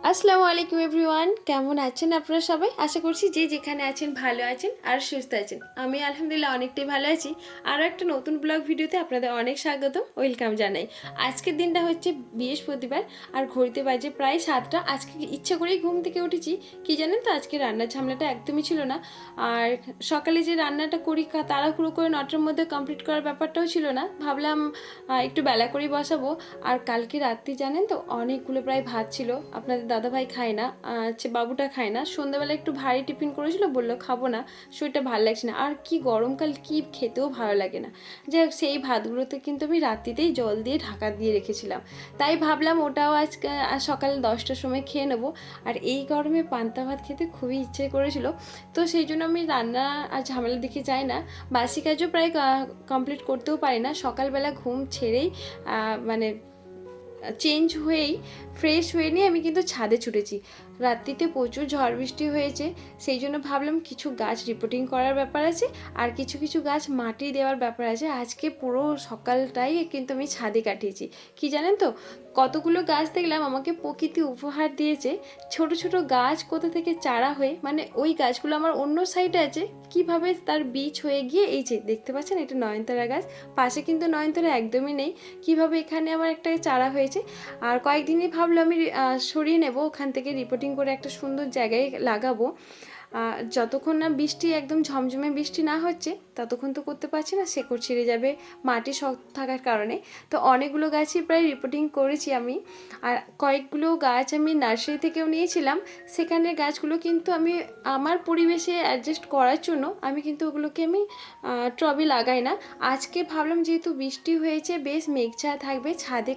আসসালামু আলাইকুম এভরিওয়ান, কেমন আছেন আপনারা সবাই? আশা করছি যে যেখানে আছেন ভালো আছেন আর সুস্থ আছেন। আমি আলহামদুলিল্লাহ অনেকটাই ভালো আছি। আরও একটা নতুন ব্লগ ভিডিওতে আপনাদের অনেক স্বাগত, ওয়েলকাম জানাই। আজকের দিনটা হচ্ছে বৃহস্পতিবার আর ঘড়িতে বাজে প্রায় 7টা। আজকে ইচ্ছা করেই ঘুম থেকে উঠেছি, কি জানেন তো, আজকে রান্নার ঝামেলাটা একদমই ছিল না। আর সকালে যে রান্নাটা করি তাড়াহুড়ো করে 9টার মধ্যে কমপ্লিট করার ব্যাপারটাও ছিল না। ভাবলাম একটু বেলা করেই বসাবো। আর কালকে রাত্রি জানেন তো অনেকগুলো প্রায় ভাত ছিল। আপনাদের দাদাভাই খায় না, বাবুটা খায় না। সন্ধ্যাবেলা একটু ভারী টিফিন করেছিল, বললো খাবো না, শরীরটা ভালো লাগছে না। আর কি গরমকাল, কি খেতেও ভালো লাগে না। যাই হোক, সেই ভাতগুলোতে কিন্তু আমি রাত্রিতেই জল দিয়ে ঢাকা দিয়ে রেখেছিলাম। তাই ভাবলাম ওটাও আজকে সকাল 10টার সময় খেয়ে নেবো। আর এই গরমে পান্তা ভাত খেতে খুবই ইচ্ছে করেছিল। তো সেই জন্য আমি রান্না আর ঝামেলার দিকে যাই না। বাসি কাজও প্রায় কমপ্লিট করতেও পারি না। সকালবেলা ঘুম ছেড়েই মানে চেঞ্জ হয়েই ফ্রেশ হয়ে নিয়ে আমি কিন্তু ছাদে ছুটেছি। রাত্রিতে প্রচুর ঝড় বৃষ্টি হয়েছে, সেই জন্য ভাবলাম কিছু গাছ রিপোর্টিং করার ব্যাপার আছে আর কিছু কিছু গাছ মাটি দেওয়ার ব্যাপার আছে। আজকে পুরো সকালটাই কিন্তু আমি ছাদে কাটিয়েছি। কি জানেন তো, কতগুলো গাছ দেখলাম আমাকে প্রকৃতি উপহার দিয়েছে। ছোট ছোট গাছ কোথা থেকে চারা হয়ে, মানে ওই গাছগুলো আমার অন্য সাইডে আছে, কিভাবে তার বীজ হয়ে গিয়ে এই যে দেখতে পাচ্ছেন, এটা নয়নতারা গাছ। পাশে কিন্তু নয়নতারা একদমই নেই, কিভাবে এখানে আমার একটা চারা হয়েছে। আর কয়েকদিনই ভাবলাম আমি সরিয়ে নেব ওখান থেকে, রিপোর্টিং করে একটা সুন্দর জায়গায় লাগাবো। যতক্ষণ না বৃষ্টি একদম ঝমঝমে বৃষ্টি না হচ্ছে ততক্ষণ তো করতে পারছি না, শেকড় ছিঁড়ে যাবে মাটি শক্ত থাকার কারণে। তো অনেকগুলো গাছই প্রায় রিপোর্টিং করেছি আমি। আর কয়েকগুলো গাছ আমি নার্সারি থেকেও নিয়েছিলাম। সেখানের গাছগুলো কিন্তু আমি আমার পরিবেশে অ্যাডজাস্ট করার জন্য আমি কিন্তু ওগুলোকে আমি টবে লাগাই না। আজকে ভাবলাম যেহেতু বৃষ্টি হয়েছে, বেশ মেঘছায়া থাকবে, ছাদে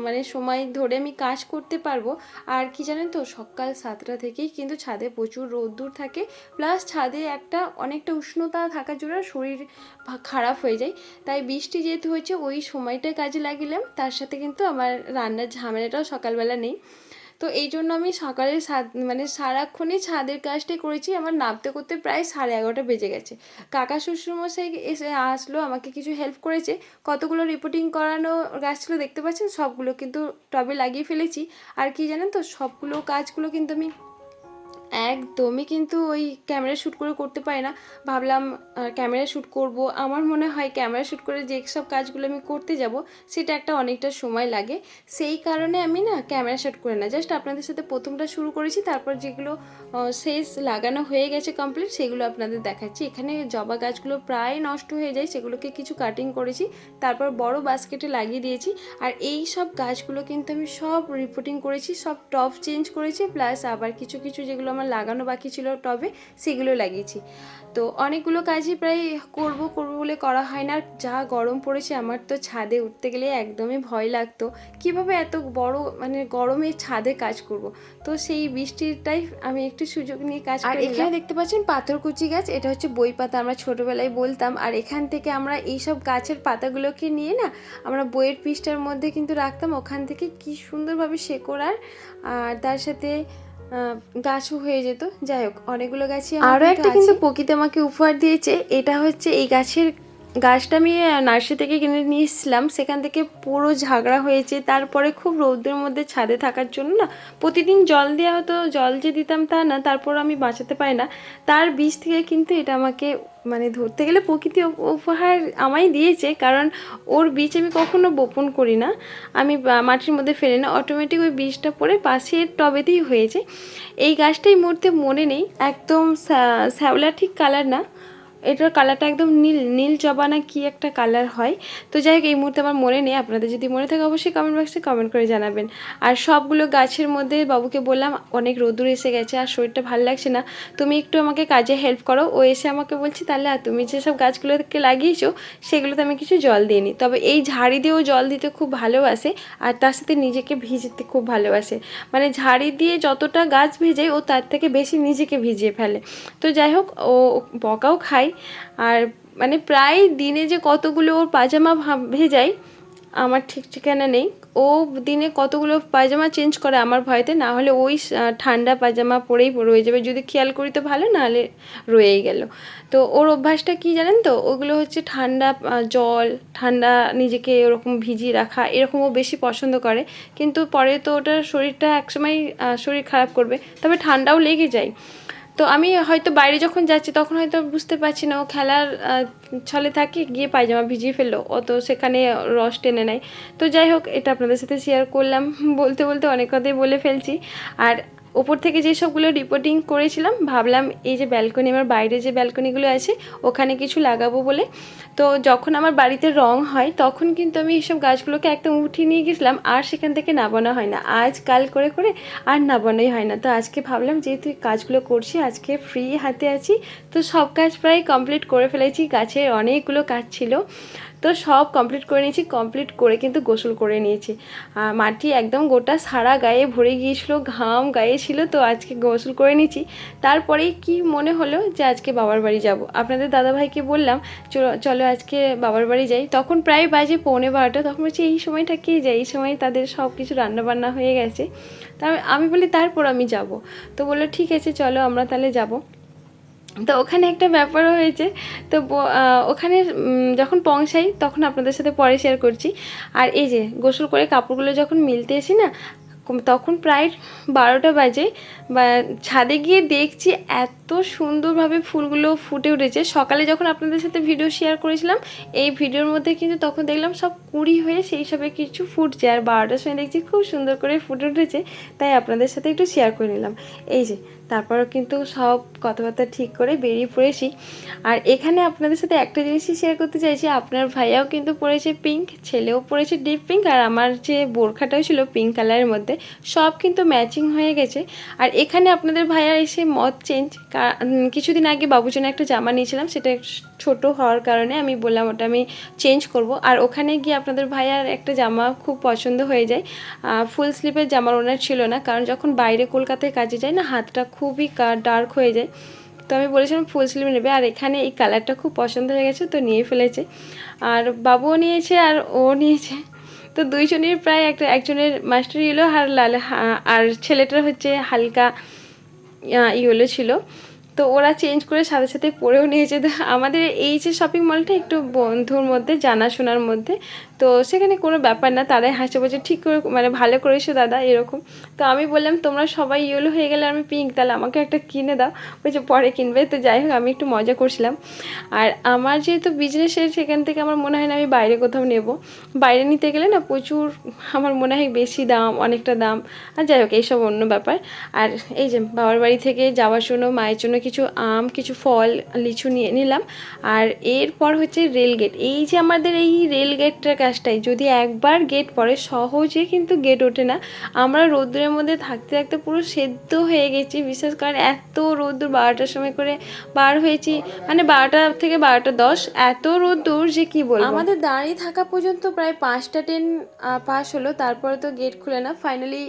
মানে সময় ধরে আমি কাজ করতে পারবো। আর কি জানেন তো, সকাল 7টা থেকেই কিন্তু ছাদে প্রচুর রোদ্দুর থাকে, প্লাস ছাদে একটা অনেকটা উষ্ণতা থাকার জন্য শরীর খারাপ হয়ে যায়। তাই বৃষ্টি যেহেতু হয়েছে ওই সময়টা কাজে লাগিলাম, তার সাথে কিন্তু আমার রান্নার ঝামেলাটাও সকালবেলা নেই। তো এই জন্য আমি সকালে মানে সারাক্ষণই ছাদের কাজটাই করেছি। আমার নামতে করতে প্রায় 11:30 বেজে গেছে। কাকা শ্বশুরমশাই এসে আসলো, আমাকে কিছু হেল্প করেছে। কতগুলো রিপোর্টিং করানো গাছ ছিল দেখতে পাচ্ছেন, সবগুলো কিন্তু টবে লাগিয়ে ফেলেছি। আর কি জানেন তো, সবগুলো কাজগুলো কিন্তু আমি একদমই কিন্তু ওই ক্যামেরা শ্যুট করে করতে পারি না। ভাবলাম ক্যামেরা শ্যুট করব। আমার মনে হয় ক্যামেরা শ্যুট করে যে সব কাজগুলো আমি করতে যাব সেটা একটা অনেকটা সময় লাগে। সেই কারণে আমি না ক্যামেরা শ্যুট করে না, জাস্ট আপনাদের সাথে প্রথমটা শুরু করেছি, তারপর যেগুলো শেষ লাগানো হয়ে গেছে কমপ্লিট সেগুলো আপনাদের দেখাচ্ছি। এখানে জবা গাছগুলো প্রায় নষ্ট হয়ে যায়, সেগুলোকে কিছু কাটিং করেছি, তারপর বড় বাস্কেটে লাগিয়ে দিয়েছি। আর এই সব গাছগুলো কিন্তু আমি সব রিপোর্টিং করেছি, সব টব চেঞ্জ করেছি, প্লাস আবার কিছু কিছু যেগুলো আমার লাগানো বাকি ছিল টবে সেগুলো লাগিয়েছি। তো অনেকগুলো কাজই প্রায় করব বলে করা হয় না। আর যা গরম পড়েছে, আমার তো ছাদে উঠতে গেলে একদমই ভয় লাগতো, কিভাবে এত বড় মানে গরমে ছাদে কাজ করব। তো সেই বৃষ্টিটাই আমি একটু সুযোগ নিয়ে কাজ করি। আর এখানে দেখতে পাচ্ছেন পাথরকুচি গাছ, এটা হচ্ছে বই পাতা, আমরা ছোটোবেলায় বলতাম। আর এখান থেকে আমরা এইসব গাছের পাতাগুলোকে নিয়ে না আমরা বইয়ের পৃষ্ঠার মধ্যে কিন্তু রাখতাম, ওখান থেকে কি সুন্দরভাবে শেকড় আর তার সাথে গাছও হয়ে যেত। যাই হোক, অনেকগুলো গাছই আরও একটা কিন্তু প্রকৃতি আমাকে উপহার দিয়েছে। এটা হচ্ছে এই গাছটা আমি নার্সারি থেকে কিনে নিয়ে এসেছিলাম, সেখান থেকে পুরো ঝাগড়া হয়েছে। তারপরে খুব রৌদ্রের মধ্যে ছাদে থাকার জন্য না প্রতিদিন জল দেওয়া হতো, জল যে দিতাম তা না, তারপর আমি বাঁচাতে পারি না। তার বীজ থেকে কিন্তু এটা আমাকে মানে ধরতে গেলে প্রকৃতি উপহার আমায় দিয়েছে, কারণ ওর বীজ আমি কখনো বপন করি না, আমি মাটির মধ্যে ফেলি না, অটোমেটিক ওই বীজটা পড়ে পাশের টবেতেই হয়েছে। এই গাছটাই মুহূর্তে মনে নেই, একদম শ্যাওলা ঠিক কালার না, এটার কালারটা একদম নীল নীল জবা না কি একটা কালার হয়। তো যাই হোক, এই মুহূর্তে আমার মনে নেই, আপনাদের যদি মনে থাকে অবশ্যই কমেন্ট বক্সে কমেন্ট করে জানাবেন। আর সবগুলো গাছের মধ্যে বাবুকে বললাম অনেক রোদুর এসে গেছে আর শরীরটা ভালো লাগছে না, তুমি একটু আমাকে কাজে হেল্প করো। ও এসে আমাকে বলছি, তাহলে তুমি যেসব গাছগুলোকে লাগিয়েছো সেগুলোতে আমি কিছু জল দিইনি, তবে এই ঝাড়ি দিয়েও জল দিতে খুব ভালোবাসে আর তার সাথে নিজেকে ভিজাতে খুব ভালোবাসে। মানে ঝাড়ি দিয়ে যতটা গাছ ভেজায় ও তার থেকে বেশি নিজেকে ভিজিয়ে ফেলে। তো যাই হোক, ও বকাও খায়। আর মানে প্রায় দিনে যে কতগুলো ওর পাজামা ভেজাই আমার ঠিক ঠিকানা নেই। ও দিনে কতগুলো পায়জামা চেঞ্জ করে আমার ভয়তে, না হলে ওই ঠান্ডা পায়জামা পরেই রয়ে যাবে, যদি খেয়াল করি তো ভালো, নাহলে রয়েই গেল। তো ওর অভ্যাসটা কি জানেন তো, ওগুলো হচ্ছে ঠান্ডা জল, ঠান্ডা নিজেকে ওরকম ভিজিয়ে রাখা, এরকম ও বেশি পছন্দ করে। কিন্তু পরে তো ওটার শরীরটা একসময় শরীর খারাপ করবে, তবে ঠান্ডাও লেগে যায়। তো আমি হয়তো বাইরে যখন যাচ্ছি তখন হয়তো বুঝতে পারছি না, ও খেলার ছলে থাকে, গিয়ে পায়জামা ভিজিয়ে ফেললো, ও তো সেখানে রস টেনে নেয়। তো যাই হোক, এটা আপনাদের সাথে শেয়ার করলাম। বলতে বলতে অনেক কথাই বলে ফেলছি। আর ওপর থেকে যে সবগুলো রিপোর্টিং করেছিলাম, ভাবলাম এই যে ব্যালকনি, আমার বাইরে যে ব্যালকনিগুলো আছে ওখানে কিছু লাগাবো বলে। তো যখন আমার বাড়িতে রং হয় তখন কিন্তু আমি এইসব গাছগুলোকে একদম উঠিয়ে নিয়ে গেছিলাম, আর সেখান থেকে নামানো হয় না, আজ কাল করে করে আর নামানোই হয় না। তো আজকে ভাবলাম যেহেতু কাজগুলো করছি, আজকে ফ্রি হাতে আছি, তো সব কাজ প্রায় কমপ্লিট করে ফেলেছি। গাছের অনেকগুলো কাজ ছিল, তো সব কমপ্লিট করে নিয়েছি। কমপ্লিট করে কিন্তু গোসল করে নিয়েছি। মাটি একদম গোটা সারা গায়ে ভরে গিয়েছিলো, ঘাম গায়ে ছিল, তো আজকে গোসল করে নিয়েছি। তারপরেই কি মনে হলো যে আজকে বাবার বাড়ি যাব। আপনাদের দাদাভাইকে বললাম চলো চলো আজকে বাবার বাড়ি যাই। তখন প্রায় বাজে 11:15, তখন বলছি এই সময়টাকেই যাই, এই সময় তাদের সব কিছু রান্নাবান্না হয়ে গেছে। তা আমি বলি তারপর আমি যাব। তো বললো ঠিক আছে চলো আমরা তাহলে যাব। তো ওখানে একটা ব্যাপারও হয়েছে। তো ওখানে যখন পৌঁছাই তখন আপনাদের সাথে পরে শেয়ার করছি। আর এই যে গোসল করে কাপড়গুলো যখন মিলতে এসি না, তখন প্রায় 12টা বাজে। বা ছাদে গিয়ে দেখছি এত সুন্দরভাবে ফুলগুলো ফুটে উঠেছে। সকালে যখন আপনাদের সাথে ভিডিও শেয়ার করেছিলাম, এই ভিডিওর মধ্যে কিন্তু তখন দেখলাম সব কুড়ি হয়ে সেই সবে কিছু ফুটছে, আর 12টার সময় দেখছি খুব সুন্দর করে ফুটে উঠেছে, তাই আপনাদের সাথে একটু শেয়ার করে নিলাম। এই যে তারপরও কিন্তু সব কথাবার্তা ঠিক করে বেরিয়ে পড়েছি। আর এখানে আপনাদের সাথে একটা জিনিসই শেয়ার করতে চাইছি, আপনার ভাইয়াও কিন্তু পরেছে পিঙ্ক, ছেলেও পরেছে ডিপ পিঙ্ক, আর আমার যে বোরখাটাও ছিল পিঙ্ক কালারের মধ্যে, সব কিন্তু ম্যাচিং হয়ে গেছে। আর এখানে আপনাদের ভাইয়া এসে মত চেঞ্জ, কিছুদিন আগে বাবুর জন্য একটা জামা নিয়েছিলাম, সেটা ছোট হওয়ার কারণে আমি বললাম ওটা আমি চেঞ্জ করব। আর ওখানে গিয়ে আপনাদের ভাইয়ার একটা জামা খুব পছন্দ হয়ে যায়, ফুল স্লিভের জামার ওনার ছিল না, কারণ যখন বাইরে কলকাতায় কাজে যায় না, হাতটা খুবই ডার্ক হয়ে যায়। তো আমি বলেছিলাম ফুল স্লিভ নেবে, আর এখানে এই কালারটা খুব পছন্দ হয়ে গেছে, তো নিয়ে ফেলেছে। আর বাবুও নিয়েছে আর ও নিয়েছে, তো দুইজনের প্রায় একজনের মাস্টার ইয়েলো আর লাল, আর ছেলেটার হচ্ছে হালকা ইয়েলো ছিল। তো ওরা চেঞ্জ করে সাথে সাথে পরেও নিয়েছে। তো আমাদের এই যে শপিং মলটা একটু বন্ধুর মধ্যে, জানাশোনার মধ্যে, তো সেখানে কোনো ব্যাপার না, তারাই হাসে বলছে ঠিক করে, মানে ভালো করেছো দাদা এরকম। তো আমি বললাম তোমরা সবাই ইয়েলো হয়ে গেলে আমি পিঙ্ক, তাহলে আমাকে একটা কিনে দাও। বলছে পরে কিনবে। তো যাই হোক, আমি একটু মজা করছিলাম। আর আমার যেহেতু বিজনেসের, সেখান থেকে আমার মনে হয় না আমি বাইরে কোথাও নেব। বাইরে নিতে গেলে না প্রচুর আমার মনে হয় বেশি দাম, অনেকটা দাম। আর যাই হোক এইসব অন্য ব্যাপার। আর এই যে বাবার বাড়ি থেকে যাওয়ার জন্য মায়ের জন্য কিছু আম, কিছু ফল, লিচু নিয়ে নিলাম। আর এরপর হচ্ছে রেলগেট। এই যে আমাদের এই রেলগেটটার কাজটাই, যদি একবার গেট পড়ে সহজে কিন্তু গেট ওঠে না। আমরা রোদ্দুরের মধ্যে থাকতে থাকতে পুরো সেদ্ধ হয়ে গেছি, বিশেষ করে এত রোদ্দুর। 12টার সময় করে বার হয়েছি, মানে 12টা থেকে 12:10, এত রোদ্দুর যে কি বলবো। আমাদের দাঁড়িয়ে থাকা পর্যন্ত প্রায় 5টা ট্রেন পাস হলো, তারপরে তো গেট খুলে না। ফাইনালি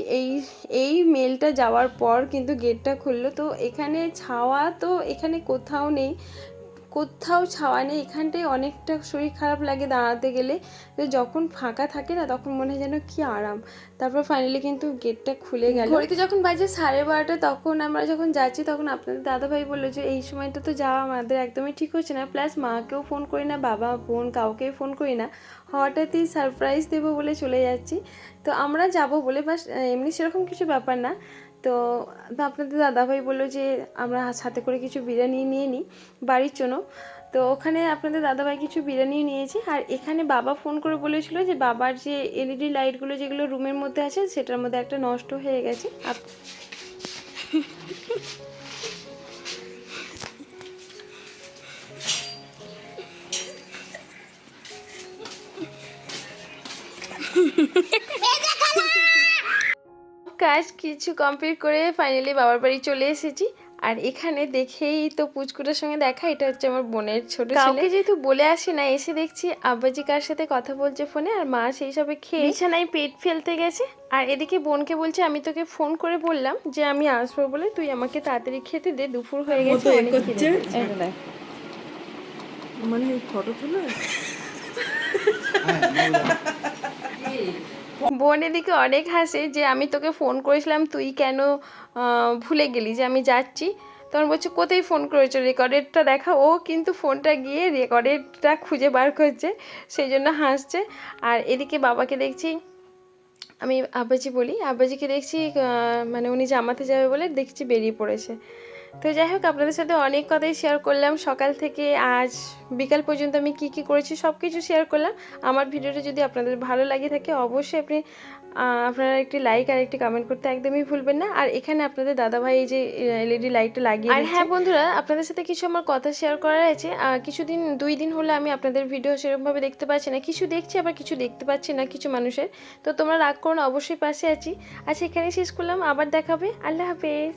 এই মেলটা যাওয়ার পর কিন্তু গেটটা খুললো। তো এখানে ছাওয়া তো এখানে কোথাও নেই, কোথাও ছাওয়া নেই। এখানটায় অনেকটা শরীর খারাপ লাগে দাঁড়াতে গেলে। তো যখন ফাঁকা থাকে না তখন মনে হয় যেন কি আরাম। তারপর ফাইনালি কিন্তু গেটটা খুলে গেল। ঘড়িতে যখন বাজে 12:30, তখন আমরা যখন যাচ্ছি তখন আপনাদের দাদাভাই বললো যে এই সময়টা তো যাওয়া আমাদের একদমই ঠিক হচ্ছে না, প্লাস মাকেও ফোন করি না, বাবা বোন কাউকেই ফোন করি না, হঠাৎই সারপ্রাইজ দেবো বলে চলে যাচ্ছি। তো আমরা যাব বলে, বাস এমনি সেরকম কিছু ব্যাপার না। তো আপনাদের দাদাভাই বললো যে আমরা সাথে করে কিছু বিরিয়ানি নিয়ে নিই বাড়ির জন্য। তো ওখানে আপনাদের দাদাভাই কিছু বিরিয়ানি নিয়েছে। আর এখানে বাবা ফোন করে বলেছিল যে বাবার যে এলইডি লাইটগুলো যেগুলো রুমের মধ্যে আছে, সেটার মধ্যে একটা নষ্ট হয়ে গেছে। কাজ কিছু কমপ্লিট করে ফাইনালি বাবার বাড়ি চলে এসেছি। আর এখানে দেখেই তো পুচকুটার সঙ্গে দেখা, এটা হচ্ছে আমার বোনের ছোট ছেলে। কাউকে যেহেতু বলে আসি না, এসে দেখছি আব্বাজি কার সাথে কথা বলছে ফোনে, আর মা সেই সবে খেয়ে বিছানায় পেট ফেলতে গেছে। আর এদিকে বোনকে বলছে আমি তোকে ফোন করে বললাম যে আমি আসবো বলে, তুই আমাকে তাড়াতাড়ি খেতে দে, দুপুর হয়ে গেছে, অনেক খিদে পেয়েছে। মানে ফটো তুলে বোন এদিকে অনেক হাসে যে আমি তোকে ফোন করেছিলাম, তুই কেন ভুলে গেলি যে আমি যাচ্ছি। তখন বলছে কোথায় ফোন করেছো, রেকর্ডেডটা দেখা। ও কিন্তু ফোনটা গিয়ে রেকর্ডেডটা খুঁজে বার করছে, সেই জন্য হাসছে। আর এদিকে বাবাকে দেখছি, আমি আব্বাজি বলি, আব্বাজিকে দেখছি মানে উনি জামাতে যাবে বলে দেখছি বেরিয়ে পড়েছে। তো যাই হোক, আপনাদের সাথে অনেক কথাই শেয়ার করলাম সকাল থেকে আজ বিকাল পর্যন্ত আমি কি কি করেছি সব কিছু শেয়ার করলাম। আমার ভিডিওটা যদি আপনাদের ভালো লাগে থাকে অবশ্যই আপনারা একটি লাইক আর একটি কমেন্ট করতে একদমই ভুলবেন না। আর এখানে আপনাদের দাদাভাই এই যে এলইডি লাইটটা লাগিয়ে দিচ্ছে। আর হ্যাঁ বন্ধুরা, আপনাদের সাথে কিছু আমার কথা শেয়ার করার আছে। কিছুদিন 2 দিন হলো আমি আপনাদের ভিডিও সেরকমভাবে দেখতে পাচ্ছি না, কিছু দেখছি আবার কিছু দেখতে পাচ্ছি না কিছু মানুষের। তো তোমরা রাগ করো না, অবশ্যই পাশে আছি। আচ্ছা, এখানেই শেষ করলাম, আবার দেখাবে। আল্লাহ হাফেজ।